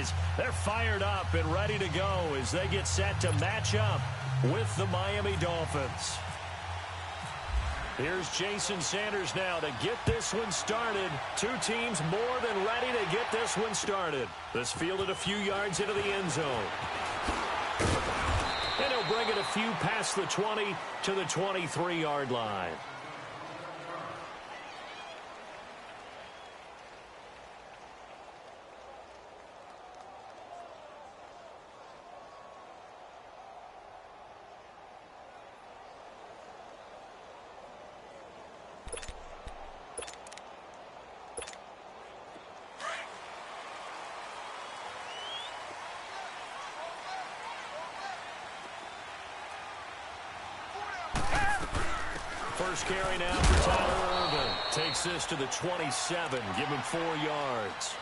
guys, they're fired up and ready to go as they get set to match up with the Miami Dolphins. Here's Jason Sanders now to get this one started. Two teams more than ready to get this one started. This fielded a few yards into the end zone. And he'll bring it a few past the 20 to the 23-yard line. First carry now for Tyler Irvin. Takes this to the 27. Give him 4 yards.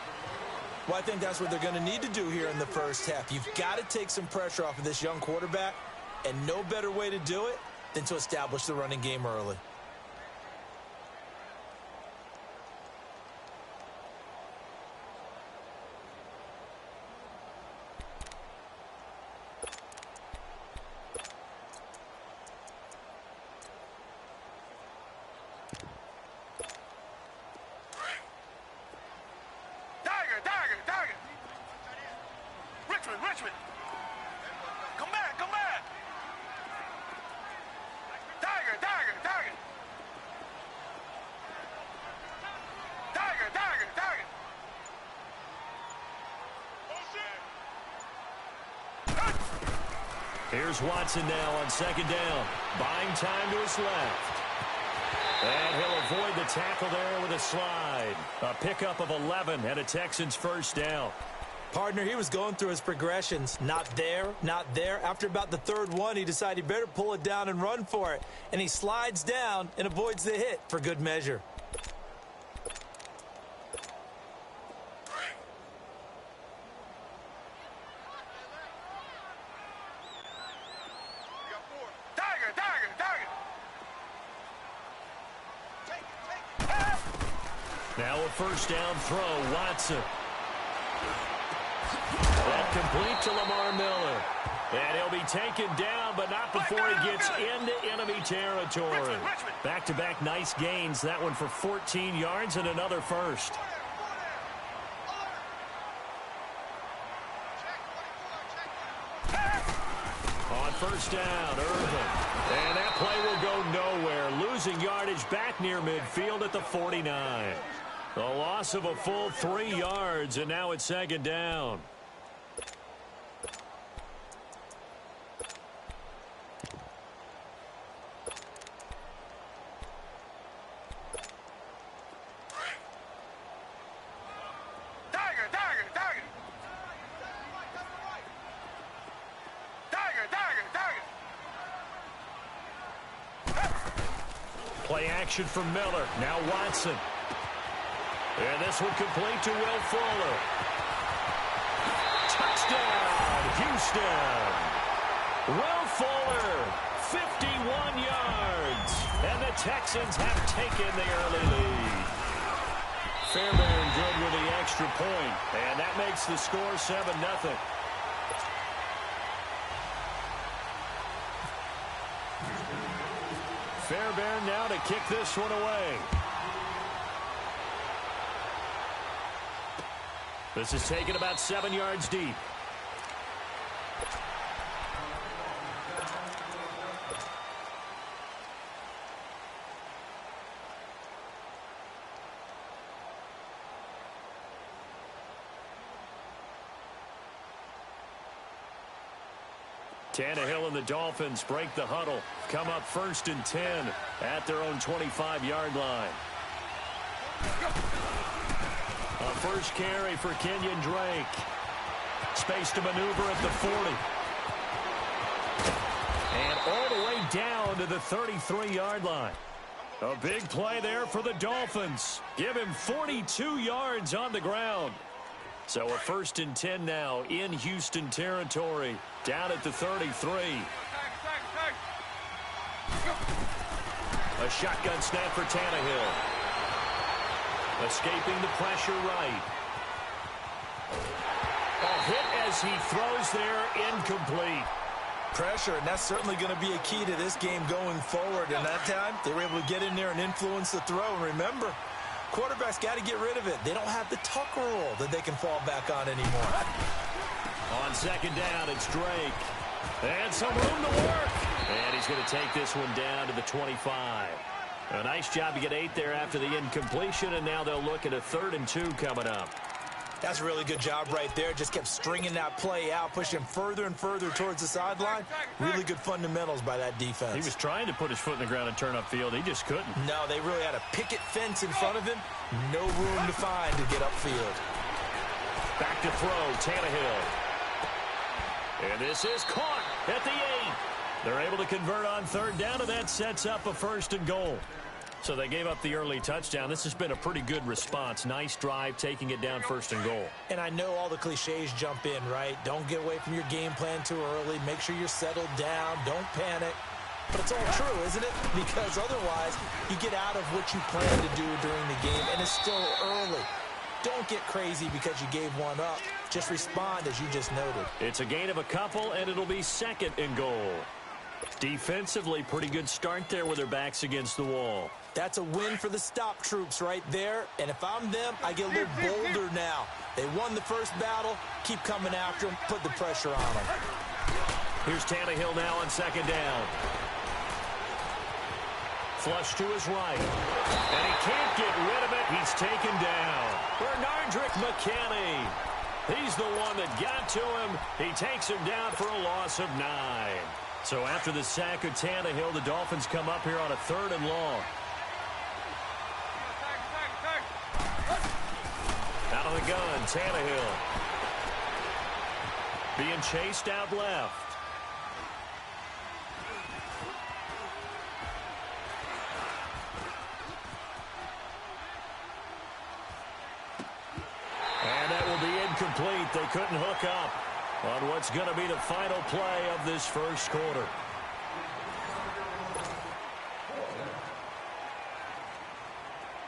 Well, I think that's what they're going to need to do here in the first half. You've got to take some pressure off of this young quarterback, and no better way to do it than to establish the running game early. Here's Watson now on second down. Buying time to his left. And he'll avoid the tackle there with a slide. A pickup of 11 and a Texans first down. Partner, he was going through his progressions. Not there, not there. After about the third one, he decided he better pull it down and run for it. And he slides down and avoids the hit for good measure. Now a first down throw, Watson. That complete to Lamar Miller. And he'll be taken down, but not before he gets into enemy territory. Back-to-back nice gains. That one for 14 yards and another first. On first down, Irvin. And that play will go nowhere. Losing yardage back near midfield at the 49. A loss of a full 3 yards, and now it's second down. Play action from Miller. Now Watson. And this one complete to Will Fuller. Touchdown, Houston. Will Fuller, 51 yards. And the Texans have taken the early lead. Fairbairn good with the extra point. And that makes the score 7-0. Fairbairn now to kick this one away. This is taken about 7 yards deep. Tannehill and the Dolphins break the huddle. Come up 1st and 10 at their own 25-yard line. A first carry for Kenyon Drake. Space to maneuver at the 40. And all the way down to the 33-yard line. A big play there for the Dolphins. Give him 42 yards on the ground. So a 1st and 10 now in Houston territory. Down at the 33. A shotgun snap for Tannehill. Escaping the pressure right. A as he throws there incomplete. Pressure, and that's certainly going to be a key to this game going forward. And that time, they were able to get in there and influence the throw. And remember, quarterbacks got to get rid of it. They don't have the tuck rule that they can fall back on anymore. On second down, it's Drake. And some room to work. And he's going to take this one down to the 25. A nice job to get 8 there after the incompletion, and now they'll look at a 3rd and 2 coming up. That's a really good job right there. Just kept stringing that play out, pushing him further and further towards the sideline. Really good fundamentals by that defense. He was trying to put his foot in the ground and turn upfield. He just couldn't. No, they really had a picket fence in front of him. No room to find to get upfield. Back to throw, Tannehill. And this is caught at the 8. They're able to convert on 3rd down, and that sets up a 1st and goal. So they gave up the early touchdown. This has been a pretty good response. Nice drive, taking it down 1st and goal. And I know all the cliches jump in, right? Don't get away from your game plan too early. Make sure you're settled down. Don't panic. But it's all true, isn't it? Because otherwise, you get out of what you plan to do during the game, and it's still early. Don't get crazy because you gave one up. Just respond as you just noted. It's a gain of a couple, and it'll be 2nd and goal. Defensively, pretty good start there with their backs against the wall. That's a win for the stop troops right there. And if I'm them, I get a little bolder now. They won the first battle. Keep coming after them. Put the pressure on them. Here's Tannehill now on 2nd down. Flush to his right. And he can't get rid of it. He's taken down. Bernardrick McKinney. He's the one that got to him. He takes him down for a loss of 9. So after the sack of Tannehill, the Dolphins come up here on a 3rd and long. Out of the gun, Tannehill. Being chased out left. And that will be incomplete. They couldn't hook up on what's going to be the final play of this first quarter.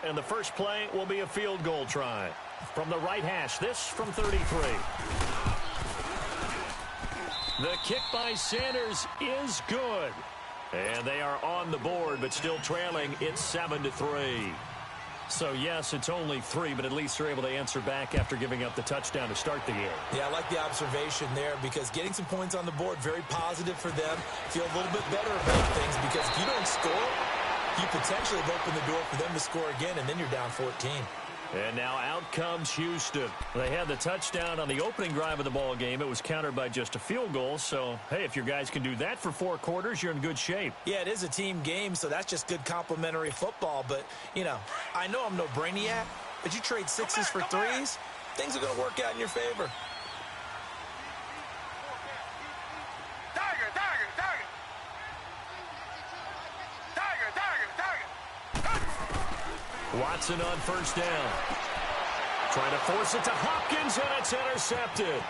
And the first play will be a field goal try. From the right hash, this from 33. The kick by Sanders is good. And they are on the board, but still trailing. It's 7-3. So, yes, it's only 3, but at least they're able to answer back after giving up the touchdown to start the game. Yeah, I like the observation there because getting some points on the board, very positive for them. Feel a little bit better about things because if you don't score, you potentially have opened the door for them to score again, and then you're down 14. And now out comes Houston. They had the touchdown on the opening drive of the ball game. It was countered by just a field goal. So, hey, if your guys can do that for 4 quarters, you're in good shape. Yeah, it is a team game, so that's just good complimentary football. But, you know, I know I'm no brainiac, but you trade 6s for 3s, things are going to work out in your favor. Watson on 1st down. Trying to force it to Hopkins, and it's intercepted.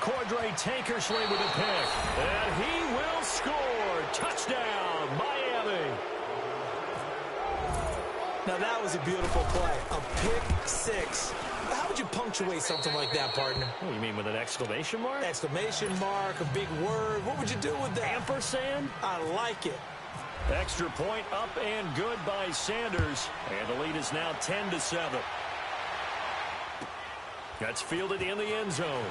Cordray Tankersley with a pick. And he will score. Touchdown, Miami. Now, that was a beautiful play. A pick 6. How would you punctuate something like that, partner? Oh, you mean with an exclamation mark? Exclamation mark, a big word. What would you do with that? Ampersand? I like it. Extra point up and good by Sanders. And the lead is now 10-7. That's fielded in the end zone.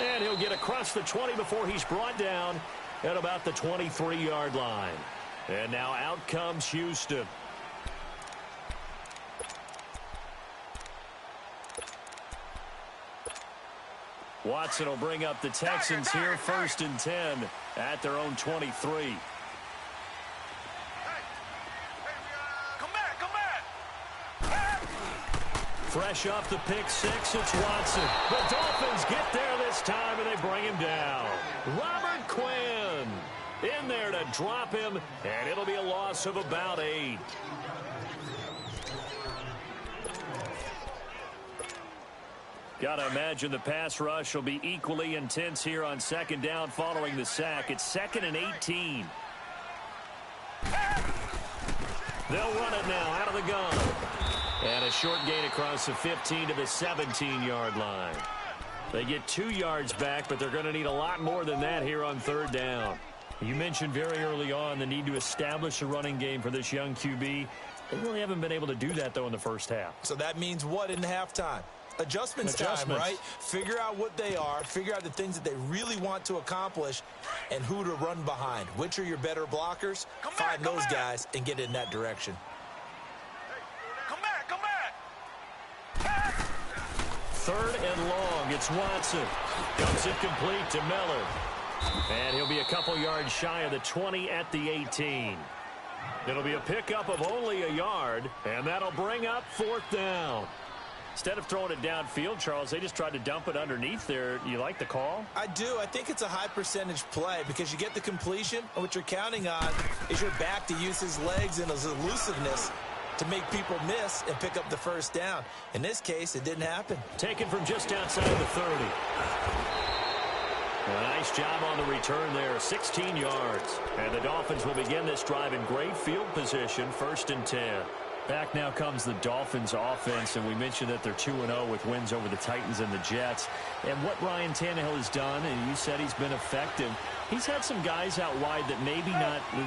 And he'll get across the 20 before he's brought down at about the 23-yard line. And now out comes Houston. Watson will bring up the Texans here, 1st and 10 at their own 23. Fresh off the pick 6, it's Watson. The Dolphins get there this time, and they bring him down. Robert Quinn in there to drop him, and it'll be a loss of about 8. Got to imagine the pass rush will be equally intense here on 2nd down following the sack. It's 2nd and 18. They'll run it now out of the gun. And a short gain across the 15 to the 17-yard line. They get 2 yards back, but they're going to need a lot more than that here on third down. You mentioned very early on the need to establish a running game for this young QB. They really haven't been able to do that, though, in the first half. So that means what in halftime? Adjustments time, right? Figure out what they are, figure out the things that they really want to accomplish, and who to run behind. Which are your better blockers? Find those guys and get in that direction. Third and long. It's Watson. Dumps it complete to Miller. And he'll be a couple yards shy of the 20 at the 18. It'll be a pickup of only a yard, and that'll bring up fourth down. Instead of throwing it downfield, Charles, they just tried to dump it underneath there. You like the call? I do. I think it's a high percentage play because you get the completion, and what you're counting on is your back to use his legs and his elusiveness to make people miss and pick up the first down. In this case, it didn't happen. Taken from just outside the 30. A nice job on the return there, 16 yards. And the Dolphins will begin this drive in great field position, 1st and 10. Back now comes the Dolphins offense, and we mentioned that they're 2-0 with wins over the Titans and the Jets. And what Ryan Tannehill has done, and you said he's been effective, he's had some guys out wide that maybe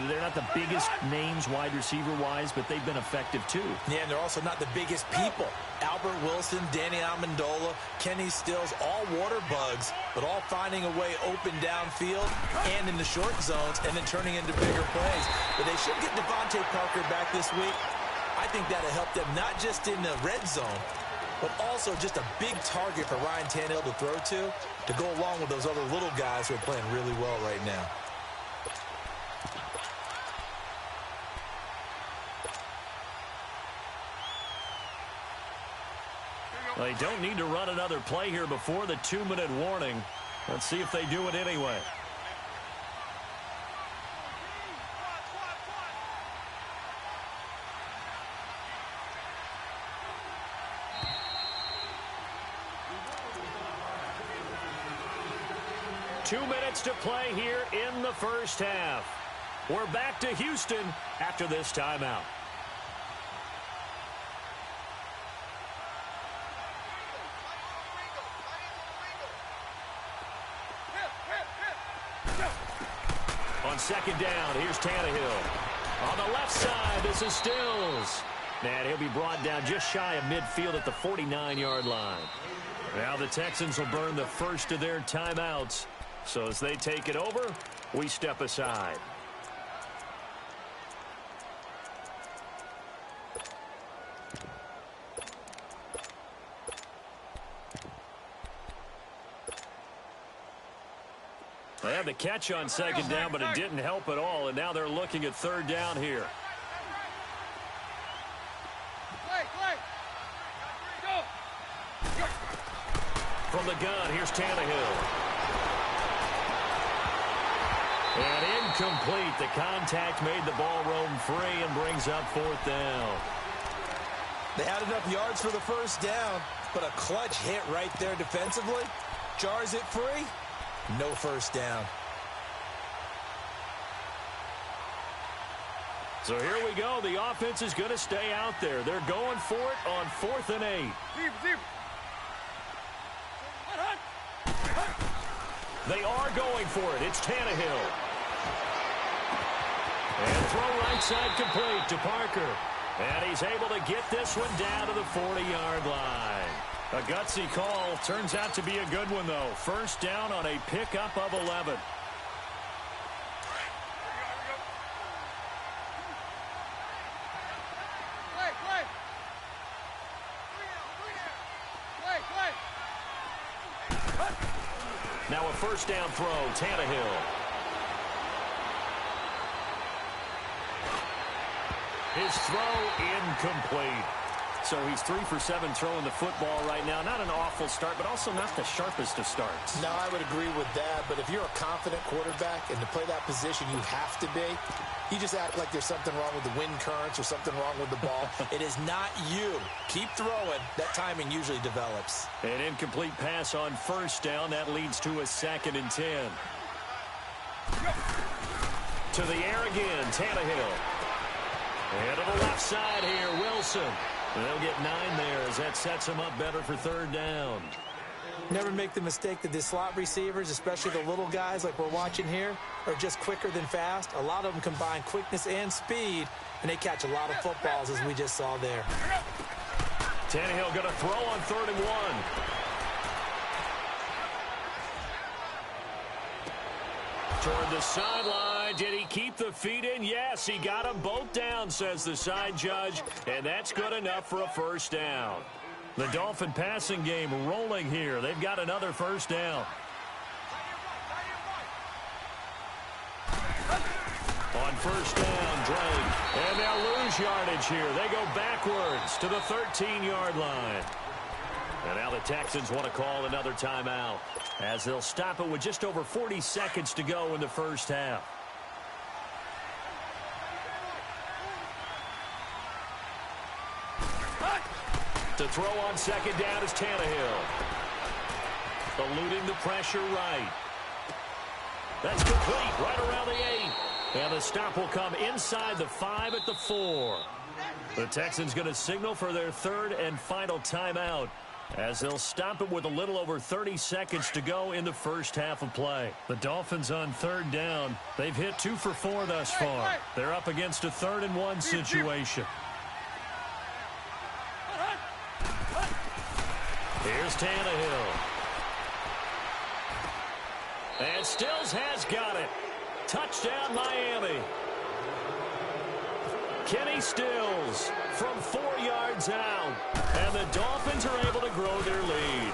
they're not the biggest names wide receiver-wise, but they've been effective too. Yeah, and they're also not the biggest people. Albert Wilson, Danny Amendola, Kenny Stills, all water bugs, but all finding a way open downfield and in the short zones and then turning into bigger plays. But they should get Devontae Parker back this week. I think that'll help them not just in the red zone, but also just a big target for Ryan Tannehill to throw to go along with those other little guys who are playing really well right now. They don't need to run another play here before the 2-minute warning. Let's see if they do it anyway. Two minutes to play here in the first half. We're back to Houston after this timeout. On second down, here's Tannehill. On the left side, this is Stills. And he'll be brought down just shy of midfield at the 49-yard line. Now the Texans will burn the first of their timeouts. So as they take it over, we step aside. They had the catch on second down, but it didn't help at all, and now they're looking at third down here. From the gun, here's Tannehill. And incomplete. The contact made the ball roam free and brings up fourth down. They had enough yards for the first down, but a clutch hit right there defensively jars it free. No first down. So here we go. The offense is going to stay out there. They're going for it on 4th and 8. They are going for it. It's Tannehill. And throw right side complete to Parker. And he's able to get this one down to the 40-yard line. A gutsy call. Turns out to be a good one, though. First down on a pickup of 11. Now a first down throw, Tannehill. His throw incomplete. So he's 3 for 7 throwing the football right now. Not an awful start, but also not the sharpest of starts. No, I would agree with that. But if you're a confident quarterback and to play that position you have to be, you just act like there's something wrong with the wind currents or something wrong with the ball. It is not you. Keep throwing. That timing usually develops. An incomplete pass on first down. That leads to a 2nd and 10. To the air again, Tannehill. And to the left side here, Wilson. They'll get 9 there as that sets them up better for third down. Never make the mistake that the slot receivers, especially the little guys like we're watching here, are just quicker than fast. A lot of them combine quickness and speed, and they catch a lot of footballs, as we just saw there. Tannehill going to throw on 3rd and 1. Toward the sideline. Did he keep the feet in? Yes, he got them both down, says the side judge, and that's good enough for a first down. The Dolphin passing game rolling here. They've got another first down. On first down, Drake. And they'll lose yardage here. They go backwards to the 13-yard line. And now the Texans want to call another timeout as they'll stop it with just over 40 seconds to go in the first half. To throw on second down is Tannehill. Eluding the pressure right. That's complete right around the 8. And the stop will come inside the 5 at the 4. The Texans going to signal for their 3rd and final timeout as they'll stop it with a little over 30 seconds to go in the first half of play. The Dolphins on 3rd down. They've hit 2 for 4 thus far. They're up against a 3rd and 1 situation. Here's Tannehill. And Stills has got it. Touchdown, Miami. Kenny Stills from 4 yards out. And the Dolphins are able to grow their lead.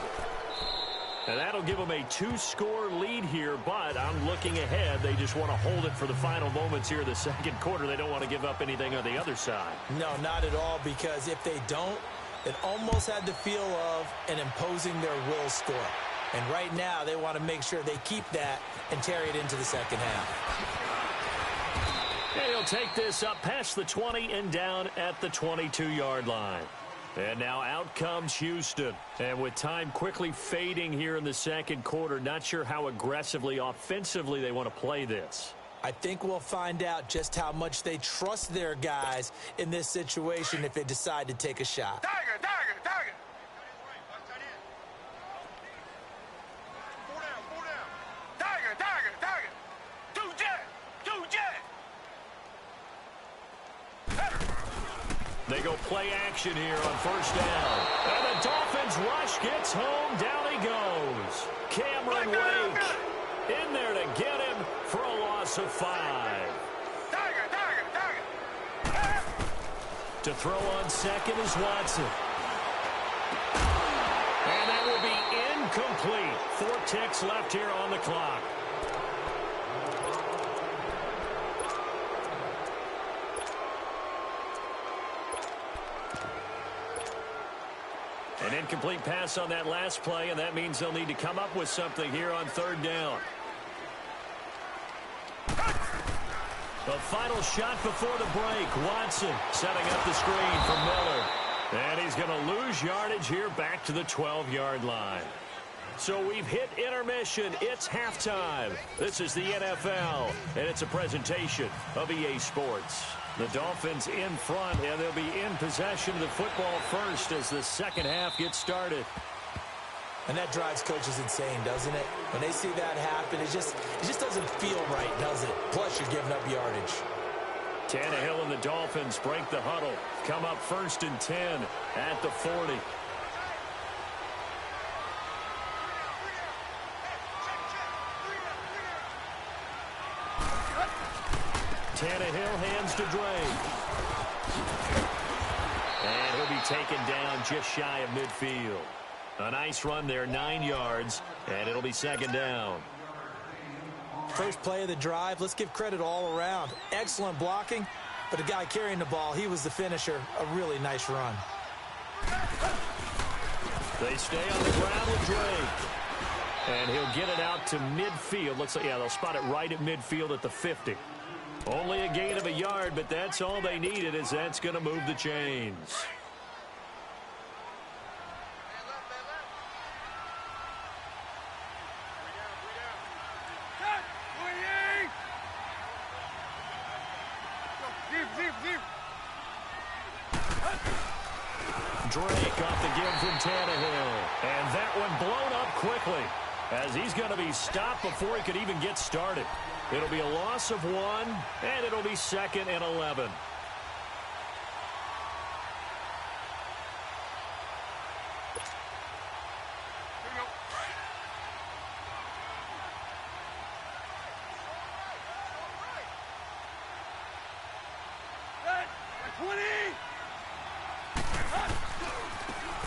And that'll give them a 2-score lead here, but I'm looking ahead. They just want to hold it for the final moments here in the second quarter. They don't want to give up anything on the other side. No, not at all, because if they don't, it almost had the feel of an imposing their will score. And right now, they want to make sure they keep that and carry it into the second half. And he'll take this up past the 20 and down at the 22-yard line. And now out comes Houston. And with time quickly fading here in the second quarter, not sure how aggressively, offensively they want to play this. I think we'll find out just how much they trust their guys in this situation if they decide to take a shot. Tiger, tiger, tiger. Tiger, tiger, tiger. Two jet, two jet. They go play action here on first down. And the Dolphins rush gets home. Down he goes. Cameron Wake in there to get him for a loss of 5. Tiger, tiger, tiger. To throw on second is Watson. And that will be incomplete. 4 ticks left here on the clock. An incomplete pass on that last play, and that means they'll need to come up with something here on 3rd down. The final shot before the break. Watson setting up the screen for Miller. And he's going to lose yardage here back to the 12-yard line. So we've hit intermission. It's halftime. This is the NFL, and it's a presentation of EA Sports. The Dolphins in front, and they'll be in possession of the football first as the second half gets started. And that drives coaches insane, doesn't it? When they see that happen, it just doesn't feel right, does it? Plus, you're giving up yardage. Tannehill and the Dolphins break the huddle. Come up 1st and 10 at the 40. Tannehill hands to Drake. And he'll be taken down just shy of midfield. A nice run there, 9 yards, and it'll be second down. First play of the drive, let's give credit all around. Excellent blocking, but the guy carrying the ball, he was the finisher. A really nice run. They stay on the ground with Drake. And he'll get it out to midfield. Looks like, yeah, they'll spot it right at midfield at the 50. Only a gain of a yard, but that's all they needed, as that's going to move the chains. Drake off the give from Tannehill. And that one blown up quickly as he's going to be stopped before he could even get started. It'll be a loss of 1, and it'll be 2nd and 11.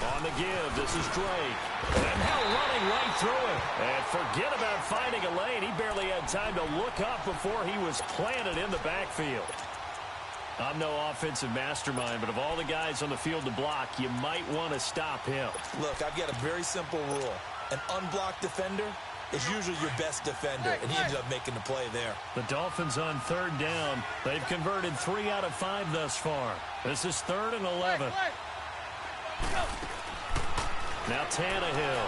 On the give, this is Drake. And now running right through him. And forget about finding a lane. He barely had time to look up before he was planted in the backfield. I'm no offensive mastermind, but of all the guys on the field to block, you might want to stop him. Look, I've got a very simple rule. An unblocked defender is usually your best defender, and he ended up making the play there. The Dolphins on 3rd down. They've converted 3 out of 5 thus far. This is 3rd and 11. Now Tannehill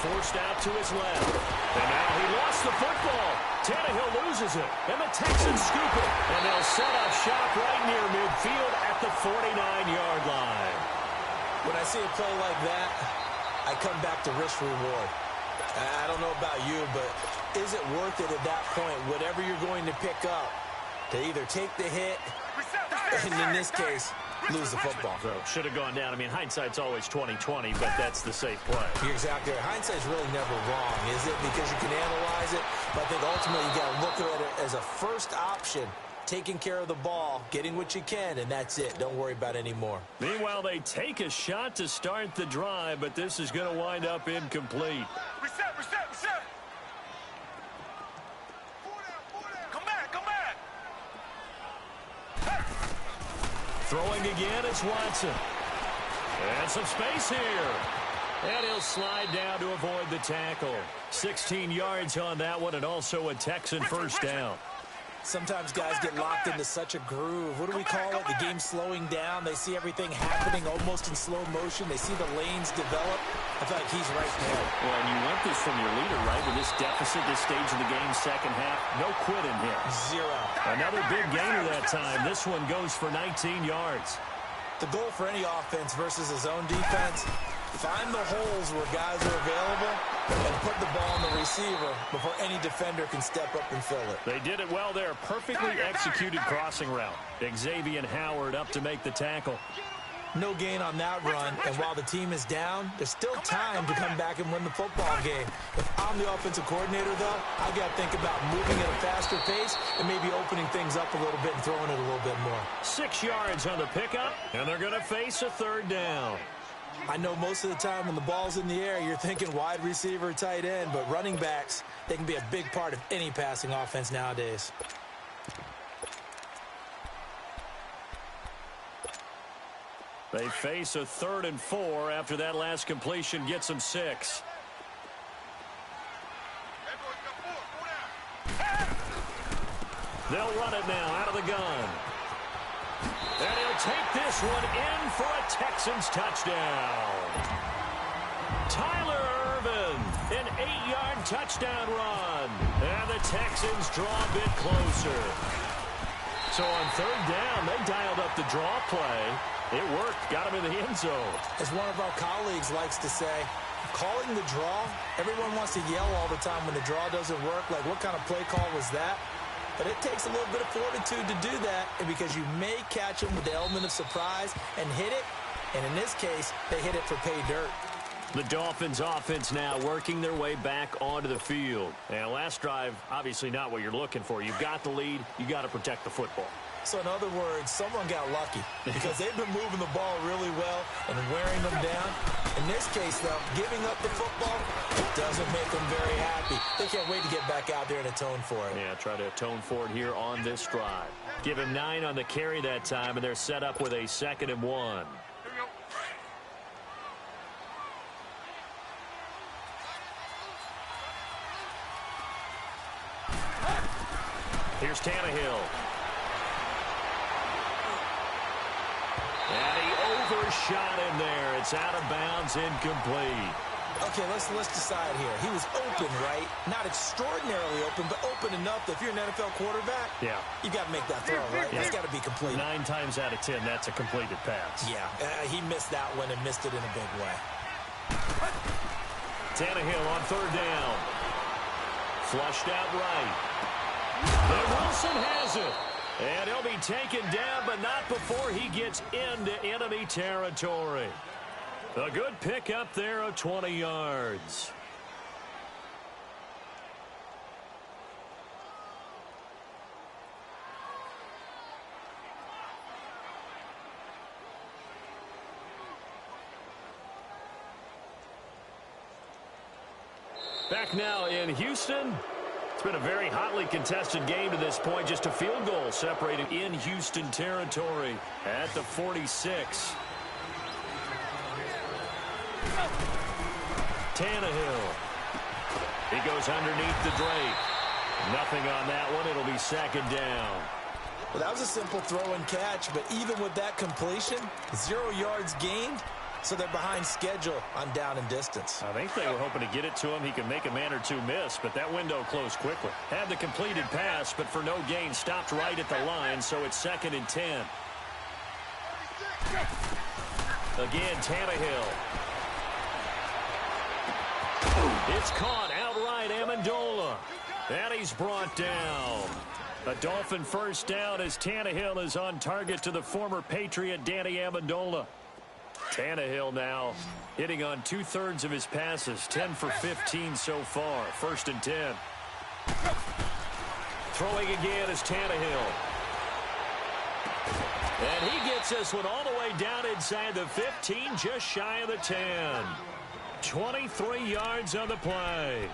forced out to his left. And now he lost the football. Tannehill loses it. And the Texans scoop it. And they'll set up shop right near midfield at the 49-yard line. When I see a play like that, I come back to risk reward. I don't know about you, but is it worth it at that point, whatever you're going to pick up, to either take the hit, and in this case, lose the football? So should have gone down. I mean, hindsight's always 20/20, but that's the safe play. You're exactly right. Hindsight's really never wrong, is it? Because you can analyze it, but I think ultimately you got to look at it as a first option. Taking care of the ball, getting what you can, and that's it. Don't worry about any more. Meanwhile, they take a shot to start the drive, but this is going to wind up incomplete. Reset. Come back. Throwing again, it's Watson. And some space here. And he'll slide down to avoid the tackle. 16 yards on that one, and also a Texan first down. Sometimes guys get locked into such a groove. What do we call it? The game slowing down. They see everything happening almost in slow motion. They see the lanes develop. I feel like he's right there. Well, and you want this from your leader, right? With this deficit, this stage of the game, second half, no quitting here. 0. Another big gainer that time. This one goes for 19 yards. The goal for any offense versus his own defense, find the holes where guys are available and put the ball on the receiver before any defender can step up and fill it. They did it well there. Perfectly executed crossing route. Xavier Howard up to make the tackle. No gain on that run, and while the team is down, there's still time to come back and win the football game. If I'm the offensive coordinator, though, I got to think about moving at a faster pace and maybe opening things up a little bit and throwing it a little bit more. 6 yards on the pickup, and they're going to face a 3rd down. I know most of the time when the ball's in the air, you're thinking wide receiver, tight end, but running backs, they can be a big part of any passing offense nowadays. They face a 3rd and 4 after that last completion gets them 6. They'll run it now out of the gun. And he'll take this one in for a Texans touchdown. Tyler Ervin, an 8-yard touchdown run. And the Texans draw a bit closer. So on 3rd down, they dialed up the draw play. It worked, got him in the end zone. As one of our colleagues likes to say, calling the draw, everyone wants to yell all the time when the draw doesn't work, like what kind of play call was that? But it takes a little bit of fortitude to do that, and because you may catch them with the element of surprise and hit it, and in this case, they hit it for pay dirt. The Dolphins offense now working their way back onto the field. And last drive, obviously not what you're looking for. You've got the lead. You got to protect the football. So in other words, someone got lucky because they've been moving the ball really well and wearing them down. In this case, though, giving up the football doesn't make them very happy. They can't wait to get back out there and atone for it. Yeah, try to atone for it here on this drive. Give him 9 on the carry that time, and they're set up with a 2nd and 1. Here's Tannehill. And he overshot him there. It's out of bounds, incomplete. Okay, let's decide here. He was open, right? Not extraordinarily open, but open enough that if you're an NFL quarterback, yeah, you got to make that throw, right? Yeah. It's got to be complete. 9 times out of 10, that's a completed pass. Yeah, he missed that one and missed it in a big way. Tannehill on 3rd down. Flushed out right. And Wilson has it. And he'll be taken down, but not before he gets into enemy territory. A good pickup there of 20 yards. Back now in Houston. It's been a very hotly contested game to this point. Just a field goal separated in Houston territory at the 46. Tannehill. He goes underneath the drape. Nothing on that one. It'll be 2nd down. Well, that was a simple throw and catch, but even with that completion, 0 yards gained, so they're behind schedule on down and distance. I think they were hoping to get it to him. He could make a man or two miss, but that window closed quickly. Had the completed pass, but for no gain, stopped right at the line, so it's 2nd and 10. Again, Tannehill. It's caught outright, Amendola. And he's brought down. A Dolphin 1st down as Tannehill is on target to the former Patriot Danny Amendola. Tannehill now hitting on 2/3 of his passes, 10 for 15 so far. 1st and 10. Throwing again is Tannehill. And he gets this one all the way down inside the 15, just shy of the 10. 23 yards on the play.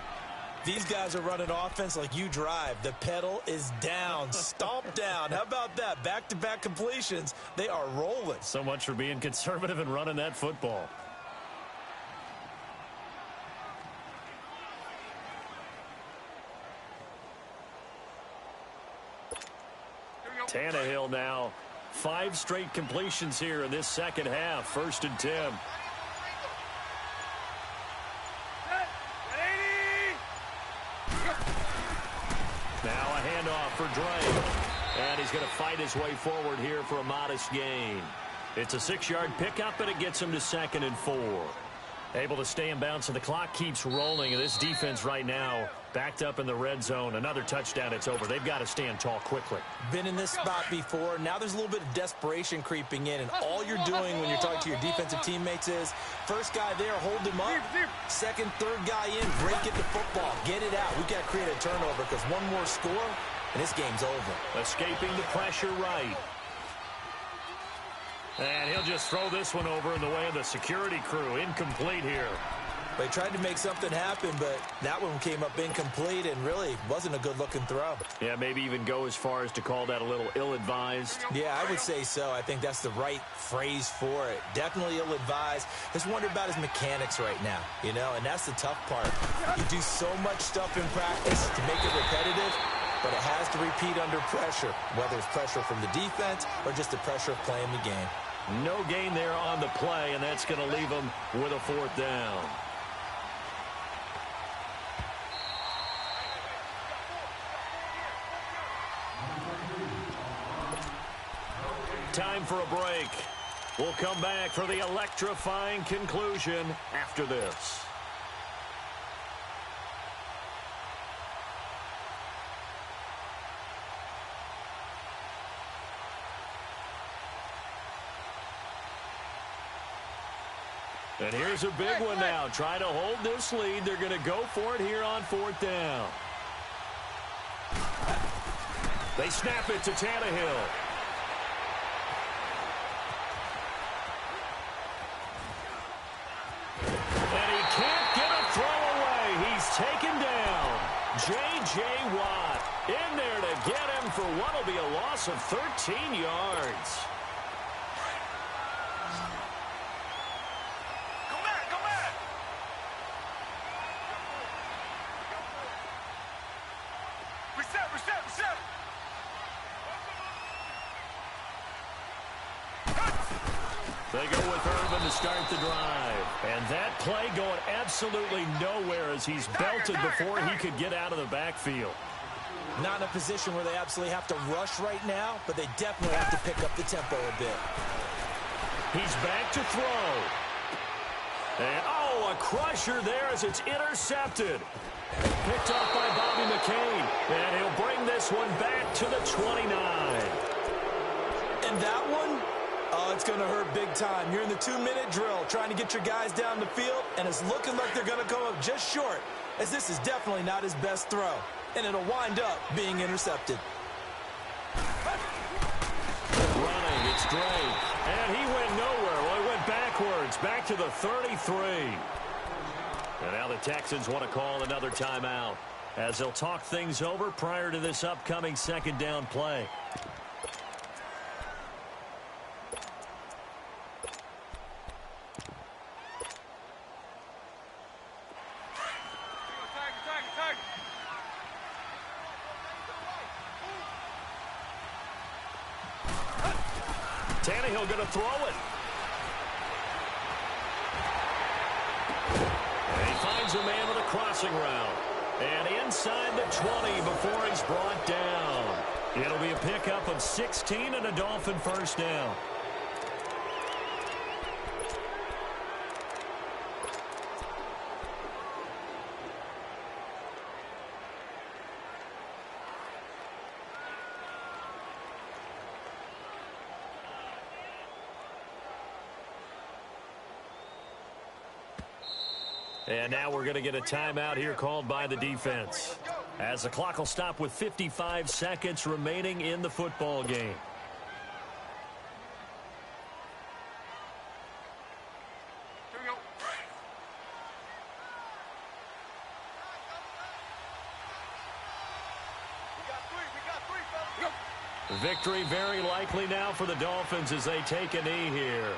These guys are running offense like you drive. The pedal is down, stomp down. How about that? Back-to-back completions. They are rolling. So much for being conservative and running that football. Tannehill now. 5 straight completions here in this 2nd half. 1st and 10. Now a handoff for Drake. And he's going to fight his way forward here for a modest gain. It's a 6-yard pickup, and it gets him to 2nd and 4. Able to stay in bounds, and the clock keeps rolling. And this defense right now backed up in the red zone. Another touchdown, it's over. They've got to stand tall quickly. Been in this spot before. Now there's a little bit of desperation creeping in, and all you're doing when you're talking to your defensive teammates is, first guy there, hold him up. 2nd, 3rd guy in, break it to football. Get it out. We've got to create a turnover because one more score, and this game's over. Escaping the pressure right. And he'll just throw this one over in the way of the security crew. Incomplete here. They tried to make something happen, but that one came up incomplete and really wasn't a good-looking throw. Yeah, maybe even go as far as to call that a little ill-advised. Yeah, I would say so. I think that's the right phrase for it. Definitely ill-advised. Just wonder about his mechanics right now, you know, and that's the tough part. You do so much stuff in practice to make it repetitive, but it has to repeat under pressure, whether it's pressure from the defense or just the pressure of playing the game. No gain there on the play, and that's going to leave him with a 4th down. Time for a break. We'll come back for the electrifying conclusion after this. And here's a big one now. Trying to hold this lead. They're going to go for it here on 4th down. They snap it to Tannehill. And he can't get a throw away. He's taken down. J.J. Watt in there to get him for what will be a loss of 13 yards. They go with Urban to start the drive. And that play going absolutely nowhere as he's belted before he could get out of the backfield. Not in a position where they absolutely have to rush right now, but they definitely have to pick up the tempo a bit. He's back to throw. And, oh, a crusher there as it's intercepted. Picked up by Bobby McCain. And he'll bring this one back to the 29. And that one, oh, it's going to hurt big time. You're in the 2-minute drill trying to get your guys down the field, and it's looking like they're going to come up just short, as this is definitely not his best throw. And it'll wind up being intercepted. Running, it's Drake. And he went nowhere. Well, he went backwards, back to the 33. And now the Texans want to call another timeout as they'll talk things over prior to this upcoming second down play. Tannehill going to throw it. And he finds a man with a crossing route. And inside the 20 before he's brought down. It'll be a pickup of 16 and a Dolphin first down. And now we're going to get a timeout here called by the defense, as the clock will stop with 55 seconds remaining in the football game. Here we go. We got three, fellas. Victory very likely now for the Dolphins as they take a knee here.